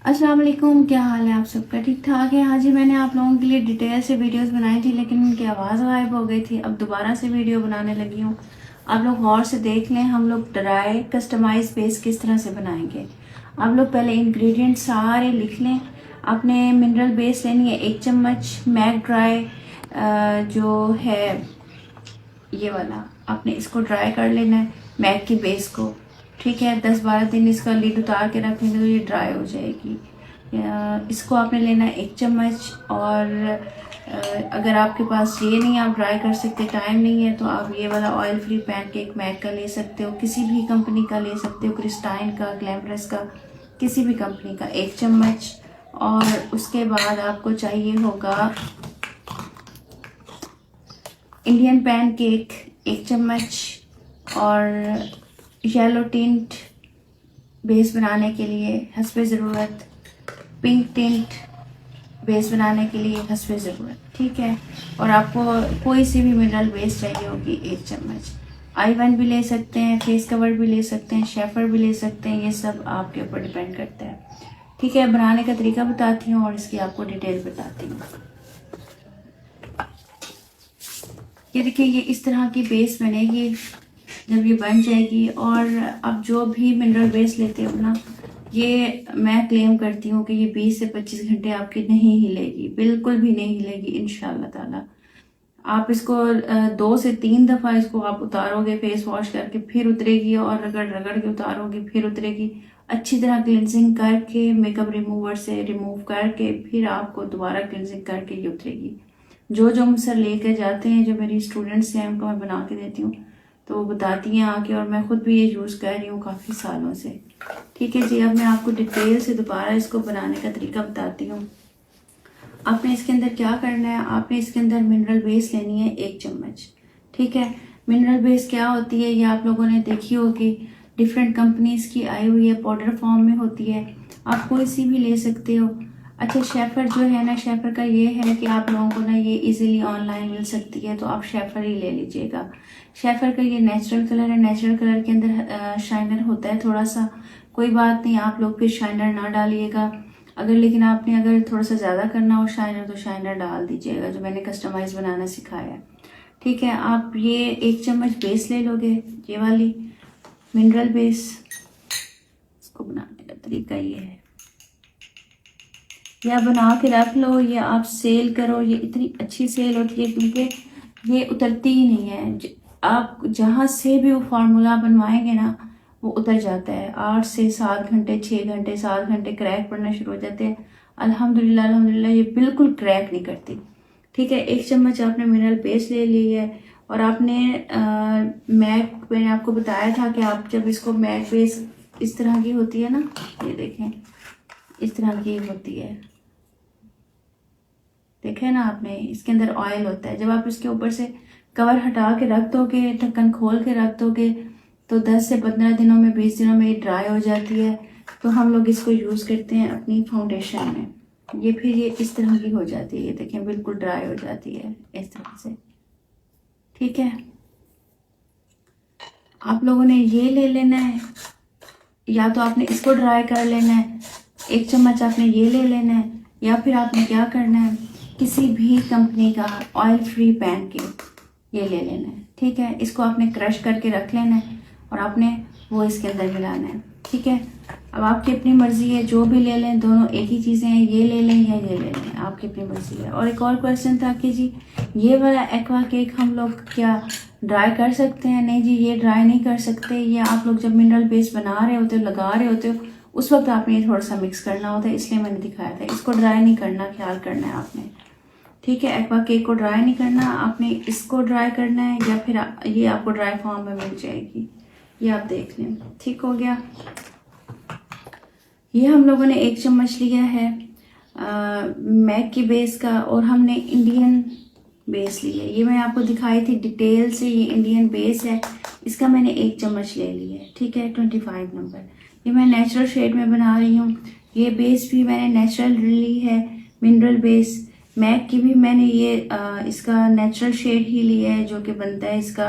अस्सलाम वालेकुम, क्या हाल है आप सबका? ठीक ठाक है। हाँ जी, मैंने आप लोगों के लिए डिटेल से वीडियोस बनाई थी लेकिन उनकी आवाज़ गायब हो गई थी। अब दोबारा से वीडियो बनाने लगी हूँ। आप लोग गौर से देख लें, हम लोग ड्राई कस्टमाइज बेस किस तरह से बनाएंगे। आप लोग पहले इंग्रेडिएंट सारे लिख लें। आपने मिनरल बेस लेनी है 1 चम्मच। मैक ड्राई जो है ये वाला, आपने इसको ड्राई कर लेना है, मैक की बेस को। ठीक है, 10-12 दिन इसका लिड उतार के रखेंगे तो ये ड्राई हो जाएगी। इसको आपने लेना है 1 चम्मच। और अगर आपके पास ये नहीं, आप ड्राई कर सकते, टाइम नहीं है, तो आप ये वाला ऑयल फ्री पैनकेक मैक का ले सकते हो, किसी भी कंपनी का ले सकते हो, क्रिस्टाइन का, ग्लैमरस का, किसी भी कंपनी का 1 चम्मच। और उसके बाद आपको चाहिए होगा इंडियन पैनकेक 1 चम्मच। और येलो टिंट बेस बनाने के लिए हस्बे ज़रूरत, पिंक टिंट बेस बनाने के लिए हस्बे ज़रूरत। ठीक है, और आपको कोई सी भी मिनरल बेस चाहिए होगी 1 चम्मच। आई1 भी ले सकते हैं, फेस कवर भी ले सकते हैं, शेफर भी ले सकते हैं, ये सब आपके ऊपर डिपेंड करता है। ठीक है, बनाने का तरीका बताती हूँ और इसकी आपको डिटेल बताती हूँ। ये देखिए, ये इस तरह की बेस बनेगी जब ये बन जाएगी। और अब जो भी मिनरल बेस लेते हो ना, ये मैं क्लेम करती हूँ कि ये 20 से 25 घंटे आपकी नहीं हिलेगी, बिल्कुल भी नहीं हिलेगी इंशाल्लाह ताला। आप इसको 2 से 3 दफ़ा इसको आप उतारोगे फेस वॉश करके, फिर उतरेगी, और रगड़ रगड़ के उतारोगे फिर उतरेगी। अच्छी तरह क्लिनजिंग करके, मेकअप रिमूवर से रिमूव करके, फिर आपको दोबारा क्लिनजिंग करके ये उतरेगी। जो जो मुझसे लेके जाते हैं, जो मेरी स्टूडेंट्स हैं, उनको मैं बना के देती हूँ, तो वो बताती हैं आके, और मैं खुद भी ये यूज़ कर रही हूँ काफ़ी सालों से। ठीक है जी, अब मैं आपको डिटेल से दोबारा इसको बनाने का तरीका बताती हूँ। आपने इसके अंदर क्या करना है, आपने इसके अंदर मिनरल बेस लेनी है 1 चम्मच। ठीक है, मिनरल बेस क्या होती है ये आप लोगों ने देखी होगी, डिफरेंट कंपनीज की आई हुई है, पाउडर फॉर्म में होती है, आप कोई सी भी ले सकते हो। अच्छा, शेफर जो है ना, शेफर का ये है कि आप लोगों को ना ये इजीली ऑनलाइन मिल सकती है, तो आप शेफर ही ले लीजिएगा। शेफर का ये नेचुरल कलर है, नेचुरल कलर के अंदर शाइनर होता है थोड़ा सा, कोई बात नहीं, आप लोग फिर शाइनर ना डालिएगा। अगर लेकिन आपने अगर थोड़ा सा ज़्यादा करना हो शाइनर, तो शाइनर डाल दीजिएगा, जो मैंने कस्टमाइज़ बनाना सिखाया है। ठीक है, आप ये 1 चम्मच बेस ले लोगे, ये वाली मिनरल बेस। इसको बनाने का तरीका ये है, या बना के रख लो, या आप सेल करो। ये इतनी अच्छी सेल होती है क्योंकि ये उतरती ही नहीं है। आप जहाँ से भी वो फार्मूला बनवाएंगे ना, वो उतर जाता है। 8 से 7 घंटे, 6 घंटे, 7 घंटे क्रैक पड़ना शुरू हो जाते हैं। अल्हम्दुलिल्लाह अल्हम्दुलिल्लाह ये बिल्कुल क्रैक नहीं करती। ठीक है, 1 चम्मच आपने मिनरल बेस ले ली है। और आपने मैक, मैंने आपको बताया था कि आप जब इसको मैक बेस इस तरह की होती है ना, ये देखें इस तरह की होती है, देखे ना आपने, इसके अंदर ऑयल होता है। जब आप इसके ऊपर से कवर हटा के रख दोगे, ढक्कन खोल के रख दोगे, तो 10 से 15 दिनों में, 20 दिनों में ये ड्राई हो जाती है। तो हम लोग इसको यूज़ करते हैं अपनी फाउंडेशन में। ये फिर ये इस तरह की हो जाती है, ये देखें बिल्कुल ड्राई हो जाती है इस तरह से। ठीक है, आप लोगों ने ये ले लेना है, या तो आपने इसको ड्राई कर लेना है, 1 चम्मच आपने ये ले लेना है, या फिर आपने क्या करना है, किसी भी कंपनी का ऑयल फ्री पैनकेक ये ले लेना है। ठीक है, इसको आपने क्रश करके रख लेना है, और आपने वो इसके अंदर मिलाना है। ठीक है, अब आपकी अपनी मर्ज़ी है, जो भी ले लें, दोनों एक ही चीज़ें हैं, ये ले लें या ये ले लें, आपकी अपनी मर्ज़ी है। और एक और क्वेश्चन था कि जी ये वाला एक्वा केक हम लोग क्या ड्राई कर सकते हैं? नहीं जी, ये ड्राई नहीं कर सकते। ये आप लोग जब मिनरल बेस बना रहे होते हो, लगा रहे होते हो, उस वक्त आपने ये थोड़ा सा मिक्स करना होता है, इसलिए मैंने दिखाया था। इसको ड्राई नहीं करना, ख्याल करना है आपने। ठीक है, एक्वा केक को ड्राई नहीं करना, आपने इसको ड्राई करना है, या फिर ये आपको ड्राई फॉर्म में मिल जाएगी, ये आप देख लें। ठीक हो गया, ये हम लोगों ने 1 चम्मच लिया है मैक की बेस का, और हमने इंडियन बेस ली है। ये मैं आपको दिखाई थी डिटेल से, ये इंडियन बेस है, इसका मैंने 1 चम्मच ले लिया है। ठीक है, 25 नंबर। ये मैं नेचुरल शेड में बना रही हूँ। ये बेस भी मैंने नेचुरल ली है, मिनरल बेस। मैक की भी मैंने ये इसका नेचुरल शेड ही लिया है, जो कि बनता है इसका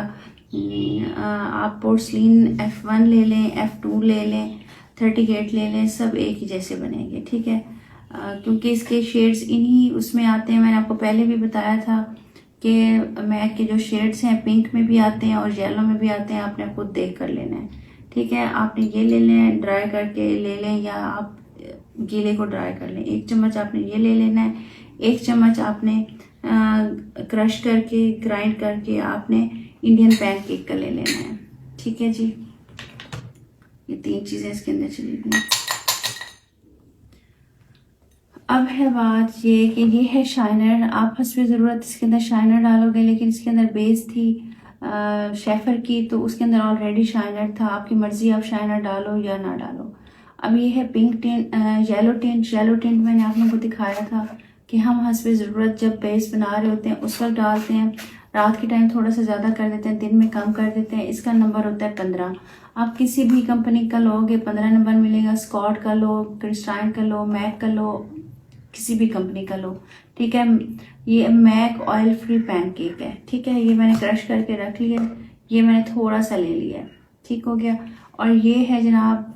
आप पोर्सलिन F1 ले लें, F2 ले लें, 38 ले लें, सब एक ही जैसे बनेंगे, ठीक है। क्योंकि इसके शेड्स इन्हीं उसमें आते हैं, मैंने आपको पहले भी बताया था कि मैक के जो शेड्स हैं पिंक में भी आते हैं और येलो में भी आते हैं, आपने खुद देख कर लेना है, ठीक है। आपने ये ले लें, ड्राई करके ले लें या आप गीले को ड्राई कर लें। 1 चम्मच आपने ये ले लेना है, 1 चम्मच आपने क्रश करके ग्राइंड करके आपने इंडियन पैनकेक का ले लेना है, ठीक है जी। ये 3 चीज़ें इसके अंदर चली गई। अब है बात ये कि ये है शाइनर, आप हस्बे ज़रूरत इसके अंदर शाइनर डालोगे, लेकिन इसके अंदर बेस थी शेफर की, तो उसके अंदर ऑलरेडी शाइनर था, आपकी मर्ज़ी आप शाइनर डालो या ना डालो। अब ये है pink tint, yellow tint. Yellow tint मैंने आप लोगों को दिखाया था कि हम हस्बे ज़रूरत जब बेस बना रहे होते हैं उस वक्त डालते हैं, रात के टाइम थोड़ा सा ज़्यादा कर देते हैं, दिन में कम कर देते हैं। इसका नंबर होता है 15। आप किसी भी कंपनी का लोगे 15 नंबर मिलेगा, स्कॉट का लो, क्रिस्टाइन का लो, मैक का लो, किसी भी कंपनी का लो, ठीक है। ये मैक ऑयल फ्री पैनकेक है, ठीक है। ये मैंने क्रश करके रख लिया, ये मैंने थोड़ा सा ले लिया, ठीक हो गया। और ये है जनाब,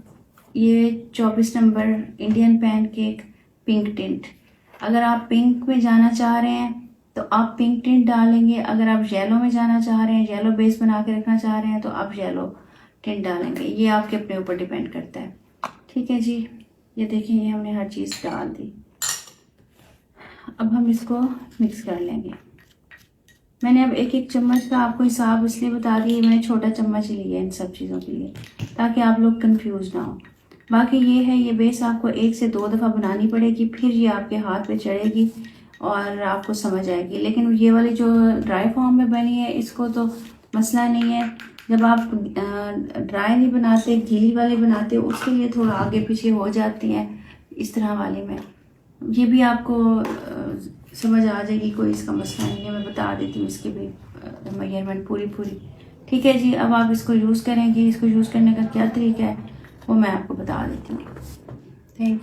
ये 24 number Indian pancake pink tint. अगर आप पिंक में जाना चाह रहे हैं तो आप पिंक टिंट डालेंगे, अगर आप येलो में जाना चाह रहे हैं, येलो बेस बना के रखना चाह रहे हैं तो आप येलो टिंट डालेंगे। ये आपके अपने ऊपर डिपेंड करता है, ठीक है जी। ये देखिए, ये हमने हर चीज़ डाल दी। अब हम इसको मिक्स कर लेंगे। मैंने अब 1-1 चम्मच का आपको हिसाब इसलिए बता दिया, मैंने छोटा चम्मच ही लिया इन सब चीज़ों के लिए, ताकि आप लोग कंफ्यूज ना हो। बाकी ये है, ये बेस आपको 1 से 2 दफ़ा बनानी पड़ेगी, फिर ये आपके हाथ पे चढ़ेगी और आपको समझ आएगी। लेकिन ये वाली जो ड्राई फॉर्म में बनी है, इसको तो मसला नहीं है। जब आप ड्राई नहीं बनाते, गीली वाली बनाते हो, उसके लिए थोड़ा आगे पीछे हो जाती हैं। इस तरह वाली में ये भी आपको समझ आ जाएगी, कोई इसका मसला नहीं है। मैं बता देती हूँ इसकी भी मेजरमेंट पूरी, ठीक है जी। अब आप इसको यूज़ करेंगे, इसको यूज़ करने का क्या तरीका है वो मैं आपको बता देती हूँ। Thank you.